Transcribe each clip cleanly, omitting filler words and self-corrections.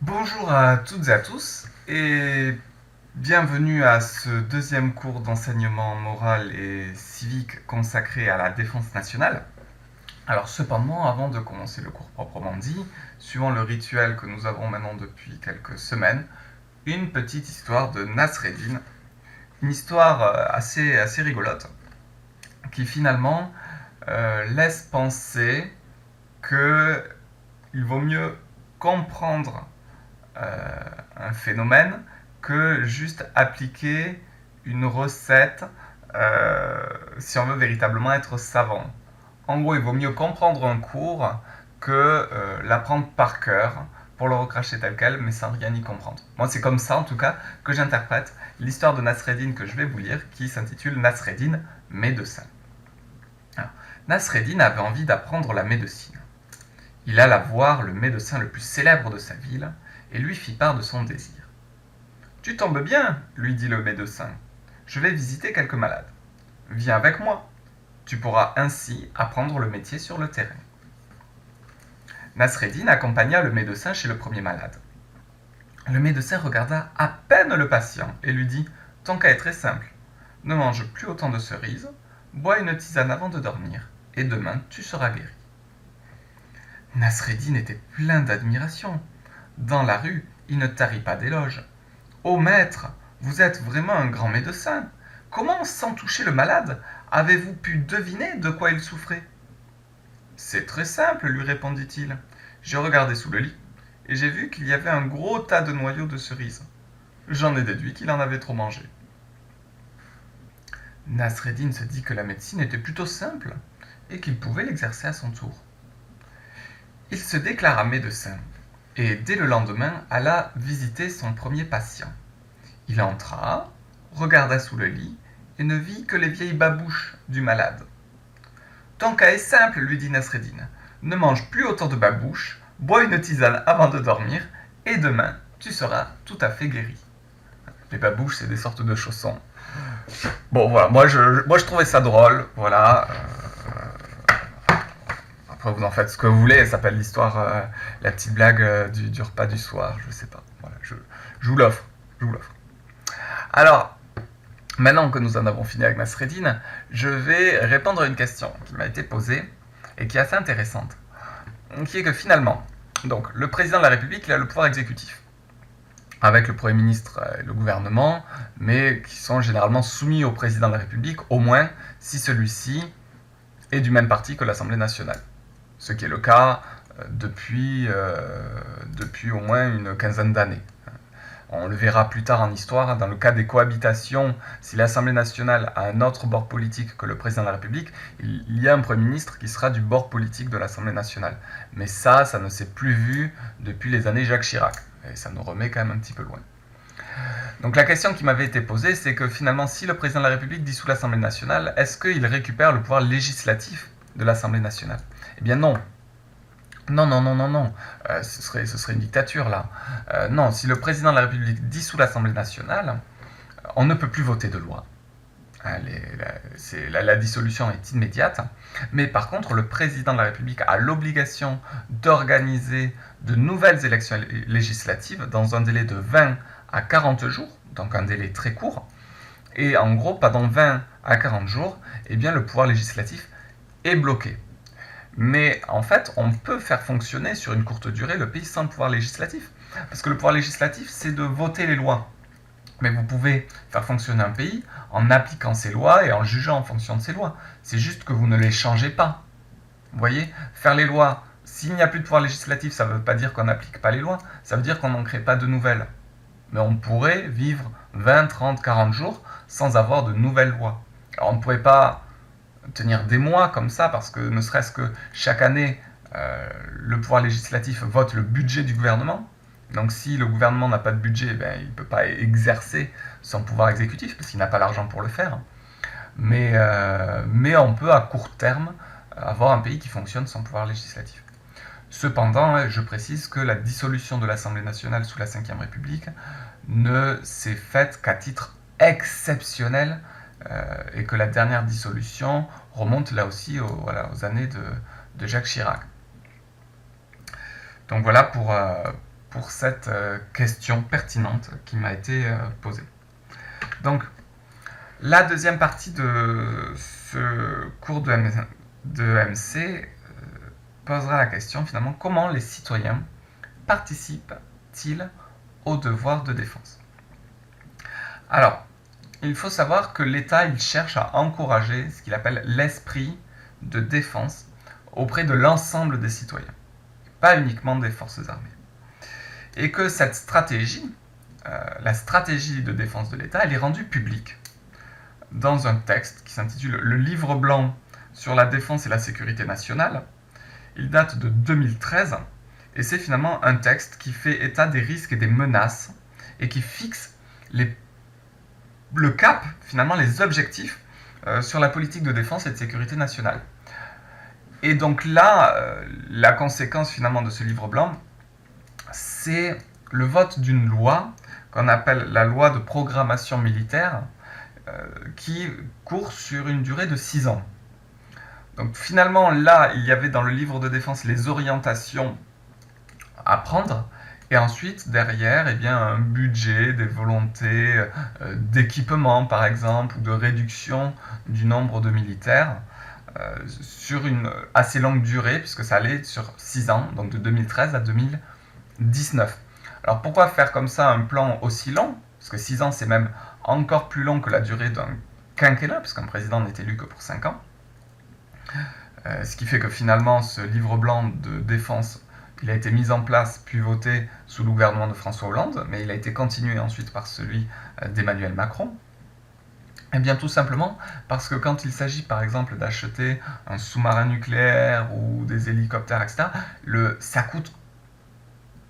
Bonjour à toutes et à tous et bienvenue à ce deuxième cours d'enseignement moral et civique consacré à la défense nationale. Alors cependant, avant de commencer le cours proprement dit, suivant le rituel que nous avons maintenant depuis quelques semaines, une petite histoire de Nasreddin, une histoire assez rigolote, qui finalement laisse penser qu'il vaut mieux comprendre un phénomène que juste appliquer une recette si on veut véritablement être savant. En gros, il vaut mieux comprendre un cours que l'apprendre par cœur pour le recracher tel quel, mais sans rien y comprendre. Moi, c'est comme ça, en tout cas, que j'interprète l'histoire de Nasreddin que je vais vous lire, qui s'intitule Nasreddin, médecin. Alors, Nasreddin avait envie d'apprendre la médecine. Il alla voir le médecin le plus célèbre de sa ville et lui fit part de son désir. « Tu tombes bien, lui dit le médecin. Je vais visiter quelques malades. Viens avec moi. Tu pourras ainsi apprendre le métier sur le terrain. » Nasreddin accompagna le médecin chez le premier malade. Le médecin regarda à peine le patient et lui dit « Ton cas est très simple. Ne mange plus autant de cerises, bois une tisane avant de dormir, et demain tu seras guéri. » Nasreddin était plein d'admiration. Dans la rue, il ne tarit pas d'éloges. « Ô maître, vous êtes vraiment un grand médecin. Comment, sans toucher le malade, avez-vous pu deviner de quoi il souffrait ?»« C'est très simple, lui répondit-il. J'ai regardé sous le lit, et j'ai vu qu'il y avait un gros tas de noyaux de cerises. J'en ai déduit qu'il en avait trop mangé. » Nasreddin se dit que la médecine était plutôt simple, et qu'il pouvait l'exercer à son tour. Il se déclara médecin, et dès le lendemain alla visiter son premier patient. Il entra, regarda sous le lit, et ne vit que les vieilles babouches du malade. « Ton cas est simple, lui dit Nasreddin. Ne mange plus autant de babouches, bois une tisane avant de dormir, et demain tu seras tout à fait guéri. » Les babouches, c'est des sortes de chaussons. Bon, voilà, moi je trouvais ça drôle, voilà. Après, vous en faites ce que vous voulez, ça s'appelle l'histoire, la petite blague du repas du soir, je sais pas. Voilà, je vous l'offre, Alors, maintenant que nous en avons fini avec Nasreddin, je vais répondre à une question qui m'a été posée et qui est assez intéressante. Qui est que finalement, donc, le président de la République, il a le pouvoir exécutif, avec le Premier ministre et le gouvernement, mais qui sont généralement soumis au président de la République, au moins si celui-ci est du même parti que l'Assemblée nationale. Ce qui est le cas depuis au moins une quinzaine d'années. On le verra plus tard en histoire, dans le cas des cohabitations, si l'Assemblée nationale a un autre bord politique que le président de la République, il y a un Premier ministre qui sera du bord politique de l'Assemblée nationale. Mais ça ne s'est plus vu depuis les années Jacques Chirac. Et ça nous remet quand même un petit peu loin. Donc la question qui m'avait été posée, c'est que finalement, si le président de la République dissout l'Assemblée nationale, est-ce qu'il récupère le pouvoir législatif de l'Assemblée nationale? Eh bien non. Non. Ce serait une dictature là. Non, si le président de la République dissout l'Assemblée nationale, on ne peut plus voter de loi. La dissolution est immédiate. Mais par contre, le président de la République a l'obligation d'organiser de nouvelles élections législatives dans un délai de 20 à 40 jours, donc un délai très court. Et en gros, pendant 20 à 40 jours, eh bien, le pouvoir législatif est bloqué. Mais en fait, on peut faire fonctionner sur une courte durée le pays sans le pouvoir législatif. Parce que le pouvoir législatif, c'est de voter les lois. Mais vous pouvez faire fonctionner un pays en appliquant ces lois et en jugeant en fonction de ces lois. C'est juste que vous ne les changez pas. Vous voyez, faire les lois, s'il n'y a plus de pouvoir législatif, ça ne veut pas dire qu'on n'applique pas les lois, ça veut dire qu'on n'en crée pas de nouvelles. Mais on pourrait vivre 20, 30, 40 jours sans avoir de nouvelles lois. Alors on ne pourrait pas tenir des mois comme ça, parce que ne serait-ce que chaque année, le pouvoir législatif vote le budget du gouvernement. Donc si le gouvernement n'a pas de budget, il ne peut pas exercer son pouvoir exécutif, parce qu'il n'a pas l'argent pour le faire. Mais on peut à court terme avoir un pays qui fonctionne sans pouvoir législatif. Cependant, je précise que la dissolution de l'Assemblée nationale sous la Ve République ne s'est faite qu'à titre exceptionnel, et que la dernière dissolution remonte là aussi aux années de Jacques Chirac. Donc voilà pour cette question pertinente qui m'a été posée. Donc, la deuxième partie de ce cours de MC posera la question finalement comment les citoyens participent-ils au devoir de défense. Alors, il faut savoir que l'État il cherche à encourager ce qu'il appelle l'esprit de défense auprès de l'ensemble des citoyens, pas uniquement des forces armées. Et que cette stratégie, la stratégie de défense de l'État, elle est rendue publique dans un texte qui s'intitule Le Livre blanc sur la défense et la sécurité nationale. Il date de 2013 et c'est finalement un texte qui fait état des risques et des menaces et qui fixe le cap, finalement les objectifs sur la politique de défense et de sécurité nationale. Et donc là, la conséquence finalement de ce livre blanc, c'est le vote d'une loi qu'on appelle la loi de programmation militaire, qui court sur une durée de 6 ans. Donc finalement, là, il y avait dans le livre de défense les orientations à prendre, et ensuite, derrière, eh bien, un budget, des volontés d'équipement, par exemple, ou de réduction du nombre de militaires, sur une assez longue durée, puisque ça allait sur 6 ans, donc de 2013 à 2019. Alors pourquoi faire comme ça un plan aussi long? Parce que 6 ans, c'est même encore plus long que la durée d'un quinquennat, puisqu'un président n'est élu que pour 5 ans. Ce qui fait que finalement, ce livre blanc de défense, il a été mis en place puis voté sous le gouvernement de François Hollande, mais il a été continué ensuite par celui d'Emmanuel Macron. Eh bien tout simplement parce que quand il s'agit par exemple d'acheter un sous-marin nucléaire ou des hélicoptères, etc., ça coûte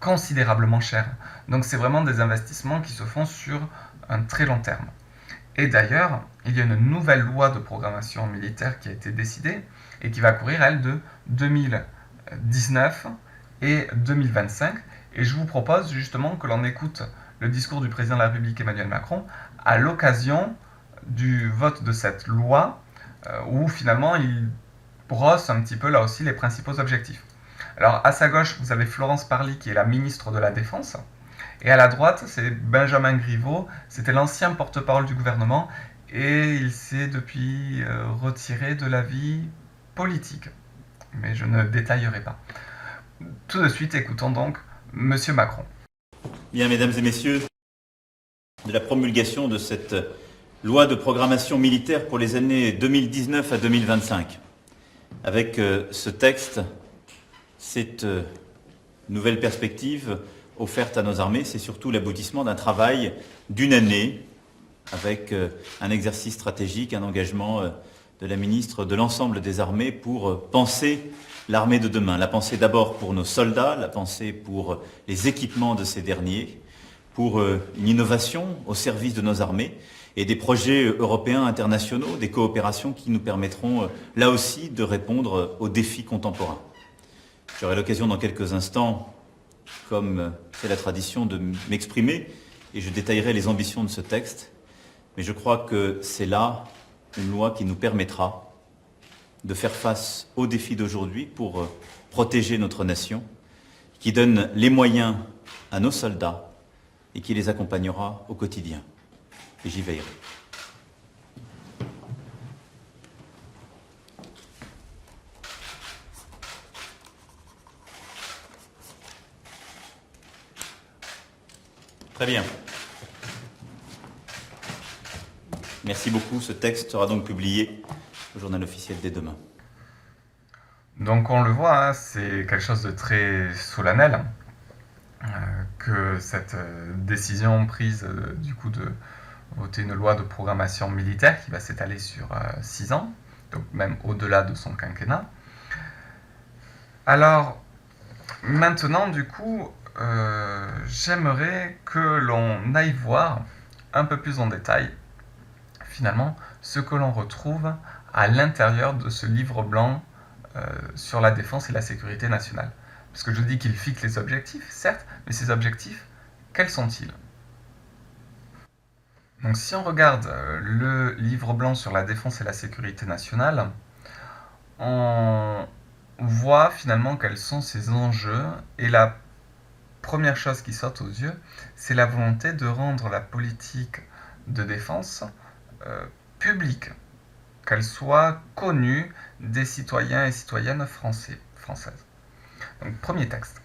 considérablement cher. Donc c'est vraiment des investissements qui se font sur un très long terme. Et d'ailleurs, il y a une nouvelle loi de programmation militaire qui a été décidée et qui va courir, elle, de 2019 et 2025. Et je vous propose justement que l'on écoute le discours du président de la République Emmanuel Macron à l'occasion du vote de cette loi où finalement il brosse un petit peu là aussi les principaux objectifs. Alors à sa gauche, vous avez Florence Parly qui est la ministre de la Défense. Et à la droite, c'est Benjamin Griveaux, c'était l'ancien porte-parole du gouvernement et il s'est depuis retiré de la vie politique. Mais je ne détaillerai pas. Tout de suite, écoutons donc Monsieur Macron. Bien, mesdames et messieurs, de la promulgation de cette loi de programmation militaire pour les années 2019 à 2025. Avec ce texte, cette nouvelle perspective offerte à nos armées, c'est surtout l'aboutissement d'un travail d'une année avec un exercice stratégique, un engagement de la ministre de l'ensemble des armées pour penser l'armée de demain. La penser d'abord pour nos soldats, la penser pour les équipements de ces derniers, pour une innovation au service de nos armées et des projets européens internationaux, des coopérations qui nous permettront là aussi de répondre aux défis contemporains. J'aurai l'occasion dans quelques instants, comme c'est la tradition, de m'exprimer et je détaillerai les ambitions de ce texte. Mais je crois que c'est là une loi qui nous permettra de faire face aux défis d'aujourd'hui pour protéger notre nation, qui donne les moyens à nos soldats et qui les accompagnera au quotidien. Et j'y veillerai. Très bien. Merci beaucoup. Ce texte sera donc publié au Journal officiel dès demain. Donc on le voit, hein, c'est quelque chose de très solennel que cette décision prise du coup de voter une loi de programmation militaire qui va s'étaler sur 6 ans, donc même au-delà de son quinquennat. Alors maintenant du coup j'aimerais que l'on aille voir un peu plus en détail finalement ce que l'on retrouve à l'intérieur de ce livre blanc sur la défense et la sécurité nationale. Parce que je dis qu'il fixe les objectifs, certes, mais ces objectifs, quels sont-ils? Donc si on regarde le livre blanc sur la défense et la sécurité nationale, on voit finalement quels sont ces enjeux, et la première chose qui saute aux yeux, c'est la volonté de rendre la politique de défense publique, qu'elle soit connue des citoyens et citoyennes françaises. Donc, premier texte.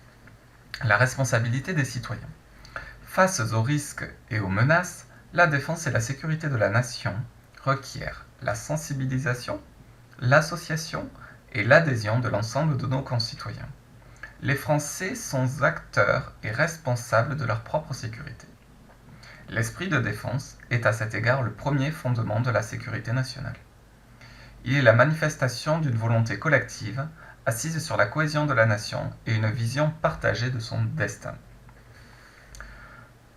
La responsabilité des citoyens. Face aux risques et aux menaces, la défense et la sécurité de la nation requièrent la sensibilisation, l'association et l'adhésion de l'ensemble de nos concitoyens. Les Français sont acteurs et responsables de leur propre sécurité. L'esprit de défense est à cet égard le premier fondement de la sécurité nationale. Il est la manifestation d'une volonté collective assise sur la cohésion de la nation et une vision partagée de son destin.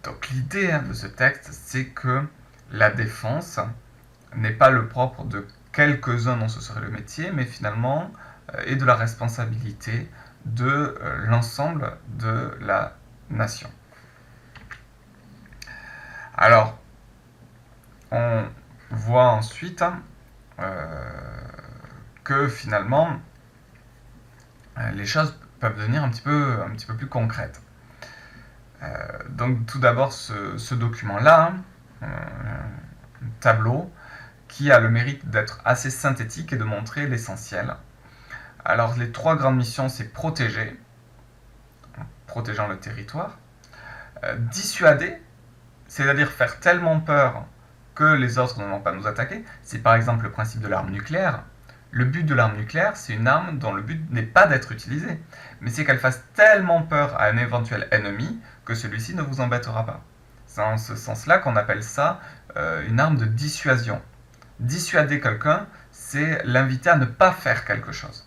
Donc l'idée de ce texte, c'est que la défense n'est pas le propre de quelques-uns dont ce serait le métier, mais finalement est de la responsabilité de l'ensemble de la nation. Alors, on voit ensuite que finalement, les choses peuvent devenir un petit peu plus concrètes. Donc tout d'abord, ce document-là, un tableau, qui a le mérite d'être assez synthétique et de montrer l'essentiel. Alors les trois grandes missions, c'est protéger, protégeant le territoire, dissuader, c'est-à-dire faire tellement peur que les autres ne vont pas nous attaquer. C'est par exemple le principe de l'arme nucléaire. Le but de l'arme nucléaire, c'est une arme dont le but n'est pas d'être utilisée, mais c'est qu'elle fasse tellement peur à un éventuel ennemi que celui-ci ne vous embêtera pas. C'est en ce sens-là qu'on appelle ça une arme de dissuasion. Dissuader quelqu'un, c'est l'inviter à ne pas faire quelque chose.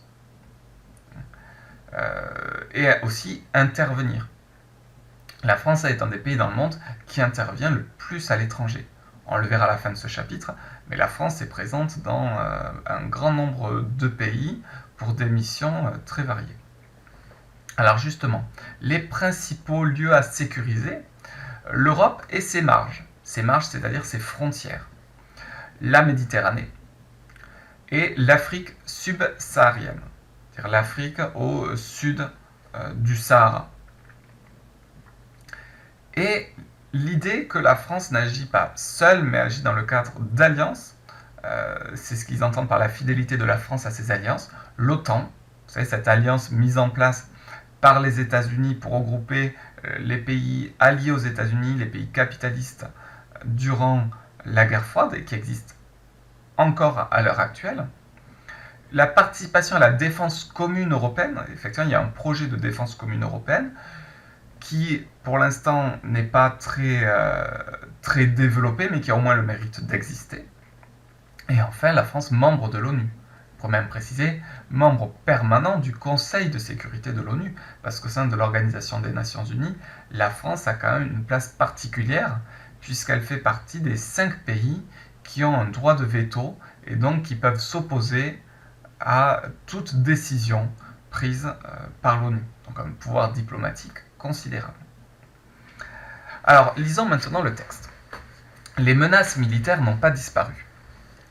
Et aussi intervenir. La France est un des pays dans le monde qui intervient le plus à l'étranger. On le verra à la fin de ce chapitre, mais la France est présente dans un grand nombre de pays pour des missions très variées. Alors justement, les principaux lieux à sécuriser, l'Europe et ses marges. Ses marges, c'est-à-dire ses frontières. La Méditerranée et l'Afrique subsaharienne, c'est-à-dire l'Afrique au sud du Sahara. Et l'idée que la France n'agit pas seule, mais agit dans le cadre d'alliances, c'est ce qu'ils entendent par la fidélité de la France à ses alliances. L'OTAN, vous savez, cette alliance mise en place par les États-Unis pour regrouper les pays alliés aux États-Unis, les pays capitalistes, durant la guerre froide, et qui existe encore à l'heure actuelle. La participation à la défense commune européenne, effectivement, il y a un projet de défense commune européenne qui, pour l'instant, n'est pas très développé, mais qui a au moins le mérite d'exister. Et enfin, la France, membre de l'ONU. Pour même préciser, membre permanent du Conseil de sécurité de l'ONU, parce qu'au sein de l'Organisation des Nations Unies, la France a quand même une place particulière, puisqu'elle fait partie des 5 pays qui ont un droit de veto, et donc qui peuvent s'opposer à toute décision prise par l'ONU. Donc un pouvoir diplomatique considérable. Alors, lisons maintenant le texte. Les menaces militaires n'ont pas disparu,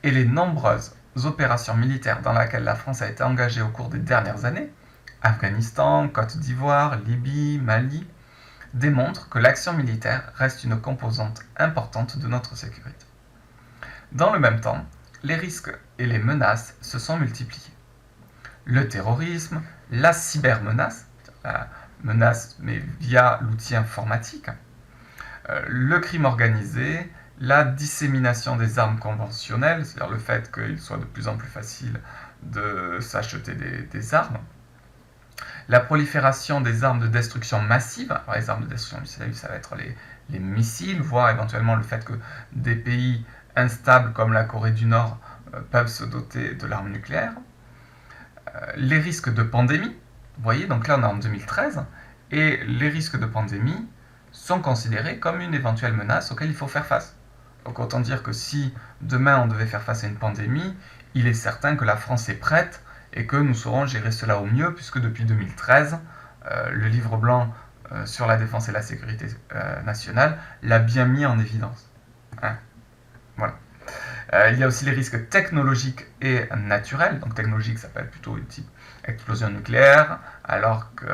et les nombreuses opérations militaires dans lesquelles la France a été engagée au cours des dernières années, Afghanistan, Côte d'Ivoire, Libye, Mali, démontrent que l'action militaire reste une composante importante de notre sécurité. Dans le même temps, les risques et les menaces se sont multipliés. Le terrorisme, la cybermenace, la menace mais via l'outil informatique, le crime organisé, la dissémination des armes conventionnelles, c'est-à-dire le fait qu'il soit de plus en plus facile de s'acheter des armes, la prolifération des armes de destruction massive. Alors les armes de destruction massive, ça va être les missiles, voire éventuellement le fait que des pays instables comme la Corée du Nord peuvent se doter de l'arme nucléaire. Les risques de pandémie, vous voyez, donc là on est en 2013, et les risques de pandémie sont considérés comme une éventuelle menace auquel il faut faire face. Donc autant dire que si demain on devait faire face à une pandémie, il est certain que la France est prête et que nous saurons gérer cela au mieux, puisque depuis 2013, le livre blanc sur la défense et la sécurité nationale l'a bien mis en évidence. Hein, voilà. Il y a aussi les risques technologiques et naturels. Donc technologique, ça peut être plutôt une type explosion nucléaire, alors que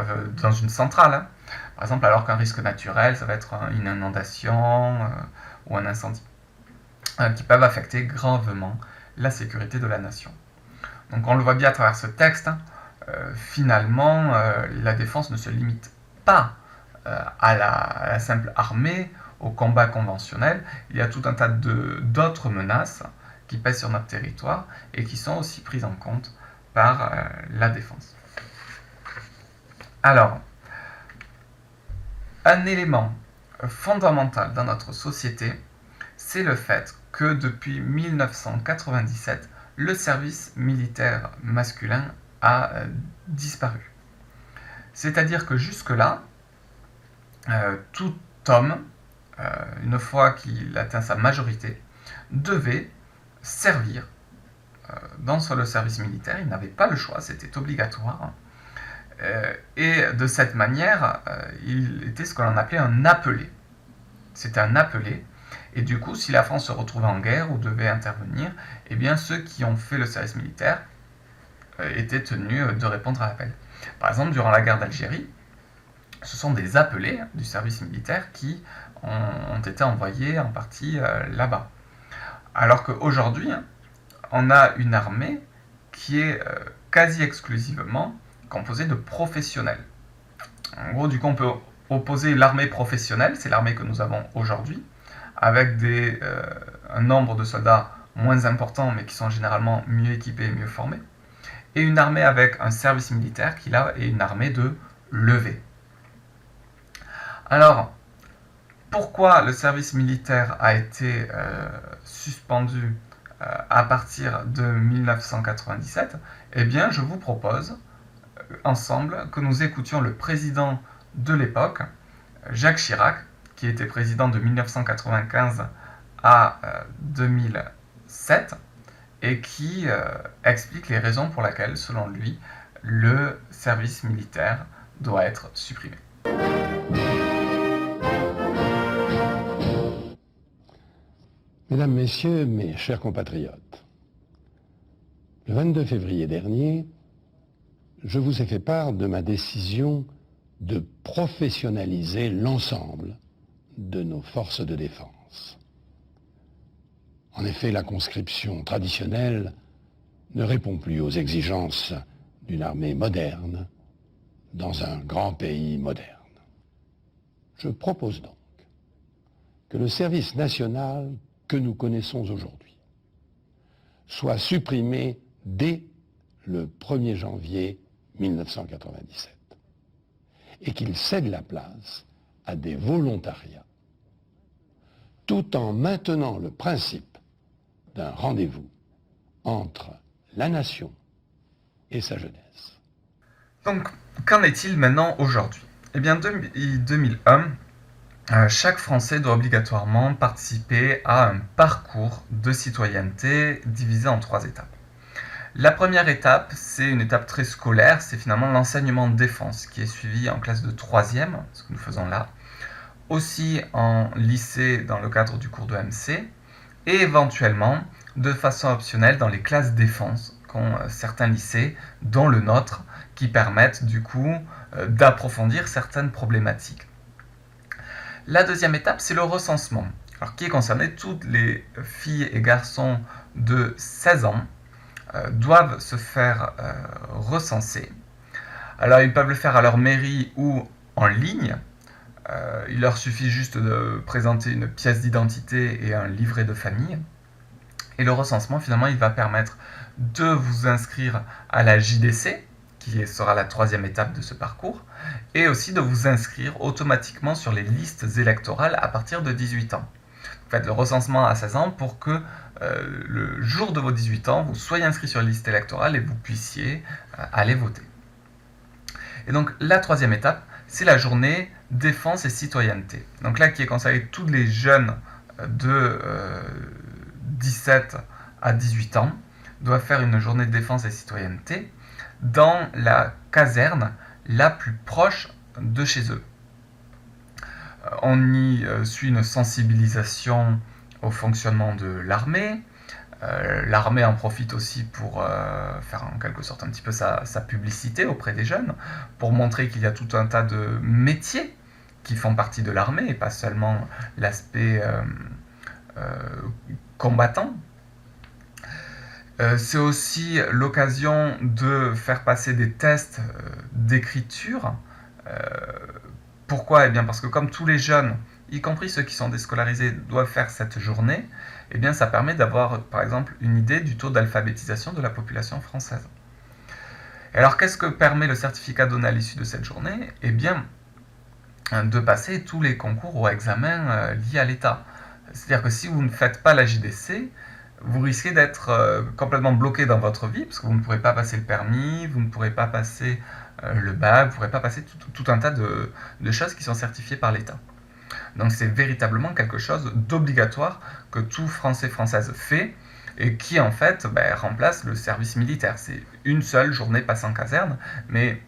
dans une centrale, hein. Par exemple, alors qu'un risque naturel, ça va être une inondation ou un incendie, qui peuvent affecter gravement la sécurité de la nation. Donc on le voit bien à travers ce texte, hein, finalement, la défense ne se limite pas à la simple armée, au combat conventionnel. Il y a tout un tas d'autres menaces qui pèsent sur notre territoire et qui sont aussi prises en compte par la défense. Alors, un élément fondamental dans notre société, c'est le fait que depuis 1997, le service militaire masculin a disparu. C'est-à-dire que jusque-là, tout homme, une fois qu'il atteint sa majorité, devait servir dans le service militaire. Il n'avait pas le choix, c'était obligatoire. Et de cette manière, il était ce que l'on appelait un appelé. C'était un appelé. Et du coup, si la France se retrouvait en guerre ou devait intervenir, eh bien ceux qui ont fait le service militaire étaient tenus de répondre à l'appel. Par exemple, durant la guerre d'Algérie, ce sont des appelés du service militaire qui ont été envoyés en partie là-bas. Alors qu'aujourd'hui, on a une armée qui est quasi exclusivement composée de professionnels. En gros, du coup, on peut opposer l'armée professionnelle, c'est l'armée que nous avons aujourd'hui, avec un nombre de soldats moins important, mais qui sont généralement mieux équipés et mieux formés, et une armée avec un service militaire qui, là, est une armée de levée. Alors, pourquoi le service militaire a été suspendu à partir de 1997 ? Eh bien, je vous propose, ensemble, que nous écoutions le président de l'époque, Jacques Chirac, qui était président de 1995 à 2007, et qui explique les raisons pour lesquelles, selon lui, le service militaire doit être supprimé. Mesdames, Messieurs, mes chers compatriotes, le 22 février dernier, je vous ai fait part de ma décision de professionnaliser l'ensemble de nos forces de défense. En effet, la conscription traditionnelle ne répond plus aux exigences d'une armée moderne dans un grand pays moderne. Je propose donc que le service national que nous connaissons aujourd'hui soit supprimé dès le 1er janvier 1997 et qu'il cède la place à des volontariats, tout en maintenant le principe d'un rendez-vous entre la nation et sa jeunesse. Donc, qu'en est-il maintenant aujourd'hui ? Eh bien, 2001, chaque Français doit obligatoirement participer à un parcours de citoyenneté divisé en 3 étapes. La première étape, c'est une étape très scolaire, c'est finalement l'enseignement de défense qui est suivi en classe de 3e, ce que nous faisons là, aussi en lycée dans le cadre du cours de MC, et éventuellement de façon optionnelle dans les classes défense qu'ont certains lycées, dont le nôtre, qui permettent du coup d'approfondir certaines problématiques. La deuxième étape, c'est le recensement, alors qui est concerné toutes les filles et garçons de 16 ans doivent se faire recenser. Alors ils peuvent le faire à leur mairie ou en ligne. Il leur suffit juste de présenter une pièce d'identité et un livret de famille. Et le recensement, finalement, il va permettre de vous inscrire à la JDC, qui sera la 3e étape de ce parcours, et aussi de vous inscrire automatiquement sur les listes électorales à partir de 18 ans. Vous faites le recensement à 16 ans pour que le jour de vos 18 ans, vous soyez inscrit sur la liste électorale et vous puissiez aller voter. Et donc la 3e étape, c'est la journée défense et citoyenneté. Donc là, qui est consacrée tous les jeunes de 17 à 18 ans doivent faire une journée de défense et citoyenneté dans la caserne la plus proche de chez eux. On y suit une sensibilisation au fonctionnement de l'armée, L'armée en profite aussi pour faire en quelque sorte un petit peu sa publicité auprès des jeunes, pour montrer qu'il y a tout un tas de métiers qui font partie de l'armée et pas seulement l'aspect combattant. C'est aussi l'occasion de faire passer des tests d'écriture. Pourquoi ? Eh bien parce que comme tous les jeunes, y compris ceux qui sont déscolarisés, doivent faire cette journée, eh bien ça permet d'avoir par exemple une idée du taux d'alphabétisation de la population française. Et alors qu'est-ce que permet le certificat donné à l'issue de cette journée ? Eh bien de passer tous les concours ou examens liés à l'État. C'est-à-dire que si vous ne faites pas la JDC, vous risquez d'être complètement bloqué dans votre vie, parce que vous ne pourrez pas passer le permis, vous ne pourrez pas passer le bac, vous ne pourrez pas passer tout un tas de choses qui sont certifiées par l'État. Donc c'est véritablement quelque chose d'obligatoire que tout Français, Française fait, et qui en fait remplace le service militaire. C'est une seule journée passée en caserne, mais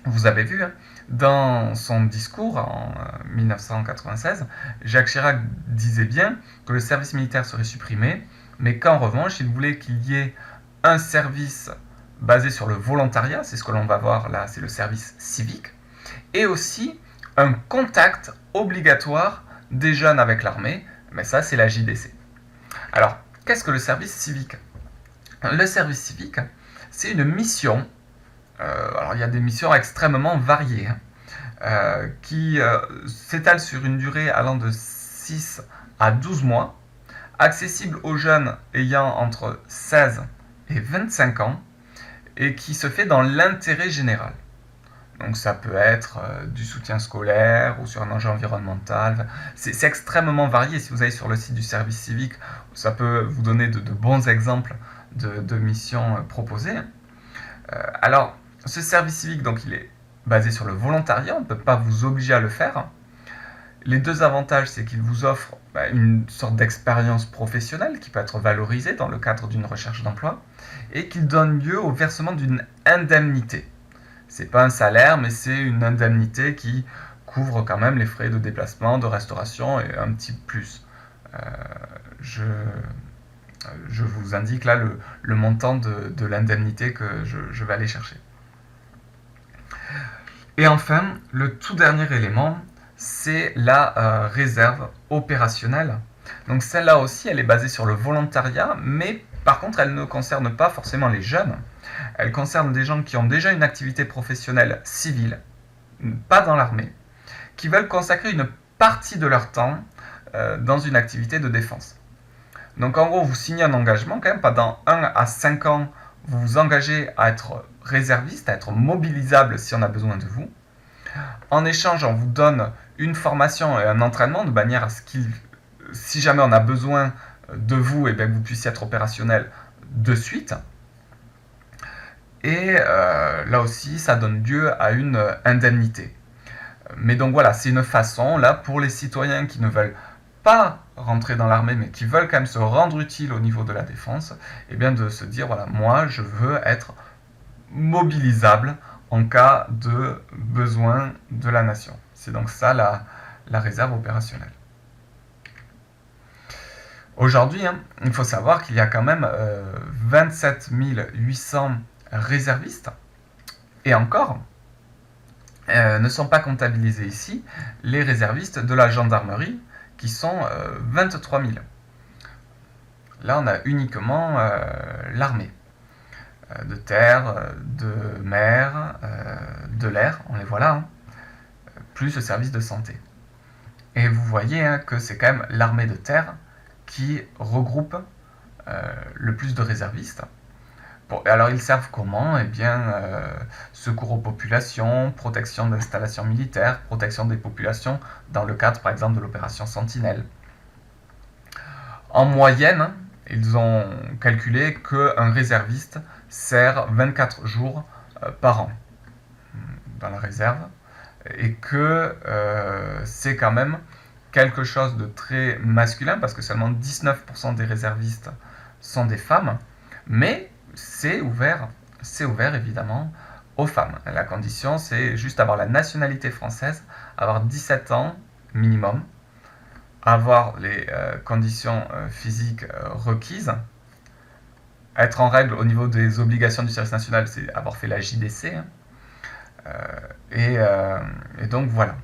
vous avez vu, dans son discours en 1996, Jacques Chirac disait bien que le service militaire serait supprimé, mais qu'en revanche, il voulait qu'il y ait un service basé sur le volontariat, c'est ce que l'on va voir là, c'est le service civique, et aussi un contact obligatoire des jeunes avec l'armée, mais ça c'est la JDC. Alors, qu'est-ce que le service civique ? Le service civique, c'est une mission, alors il y a des missions extrêmement variées, qui s'étalent sur une durée allant de 6 à 12 mois, accessible aux jeunes ayant entre 16 et 25 ans, et qui se fait dans l'intérêt général. Donc ça peut être du soutien scolaire ou sur un enjeu environnemental. C'est extrêmement varié. Si vous allez sur le site du service civique, ça peut vous donner de bons exemples de missions proposées. Alors, ce service civique, donc, il est basé sur le volontariat. On ne peut pas vous obliger à le faire. Les deux avantages, c'est qu'il vous offre une sorte d'expérience professionnelle qui peut être valorisée dans le cadre d'une recherche d'emploi et qu'il donne lieu au versement d'une indemnité. C'est pas un salaire, mais c'est une indemnité qui couvre quand même les frais de déplacement, de restauration et un petit plus. Je vous indique là le montant de l'indemnité que je vais aller chercher. Et enfin, le tout dernier élément, c'est la réserve opérationnelle. Donc celle-là aussi, elle est basée sur le volontariat, mais par contre, elle ne concerne pas forcément les jeunes. Elle concerne des gens qui ont déjà une activité professionnelle civile, pas dans l'armée, qui veulent consacrer une partie de leur temps dans une activité de défense. Donc en gros, vous signez un engagement, quand même, pendant 1 à 5 ans, vous vous engagez à être réserviste, à être mobilisable si on a besoin de vous. En échange, on vous donne une formation et un entraînement de manière à ce qu'il, si jamais on a besoin de vous, et bien que vous puissiez être opérationnel de suite. Et là aussi, ça donne lieu à une indemnité. Mais donc voilà, c'est une façon, là, pour les citoyens qui ne veulent pas rentrer dans l'armée, mais qui veulent quand même se rendre utile au niveau de la défense, et bien de se dire, voilà, moi, je veux être mobilisable en cas de besoin de la nation. C'est donc ça la réserve opérationnelle. Aujourd'hui, il faut savoir qu'il y a quand même 27 800 réservistes, et encore, ne sont pas comptabilisés ici les réservistes de la gendarmerie, qui sont 23 000. Là, on a uniquement l'armée, de terre, de mer, de l'air, on les voit là, plus le service de santé. Et vous voyez que c'est quand même l'armée de terre qui regroupe le plus de réservistes. Bon, alors ils servent comment ? Eh bien, secours aux populations, protection d'installations militaires, protection des populations dans le cadre par exemple de l'opération Sentinelle. En moyenne, ils ont calculé qu'un réserviste sert 24 jours par an dans la réserve et que c'est quand même quelque chose de très masculin parce que seulement 19% des réservistes sont des femmes, mais c'est ouvert évidemment aux femmes. La condition, c'est juste avoir la nationalité française, avoir 17 ans minimum, avoir les conditions physiques requises être en règle au niveau des obligations du service national, c'est avoir fait la JDC. Et donc voilà.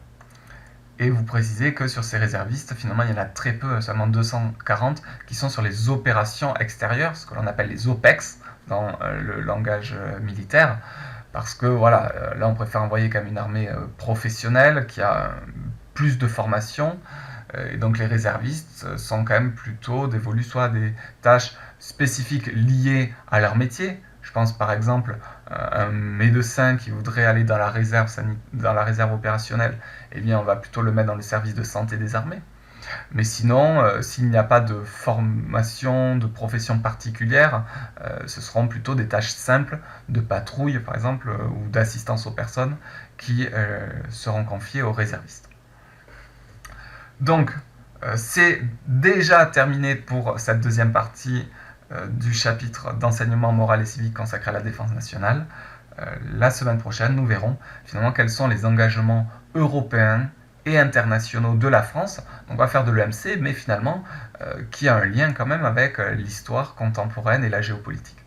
Et vous précisez que sur ces réservistes, finalement, il y en a très peu, seulement 240, qui sont sur les opérations extérieures, ce que l'on appelle les OPEX dans le langage militaire, parce que voilà, là on préfère envoyer quand même une armée professionnelle qui a plus de formation, et donc les réservistes sont quand même plutôt dévolus soit à des tâches spécifiques liées à leur métier. Je pense par exemple un médecin qui voudrait aller dans la réserve opérationnelle, eh bien on va plutôt le mettre dans le service de santé des armées. Mais sinon, s'il n'y a pas de formation, de profession particulière, ce seront plutôt des tâches simples de patrouille par exemple, ou d'assistance aux personnes qui seront confiées aux réservistes. Donc, c'est déjà terminé pour cette deuxième partie du chapitre d'enseignement moral et civique consacré à la défense nationale. La semaine prochaine, nous verrons finalement quels sont les engagements européens et internationaux de la France. Donc on va faire de l'EMC, mais finalement qui a un lien quand même avec l'histoire contemporaine et la géopolitique.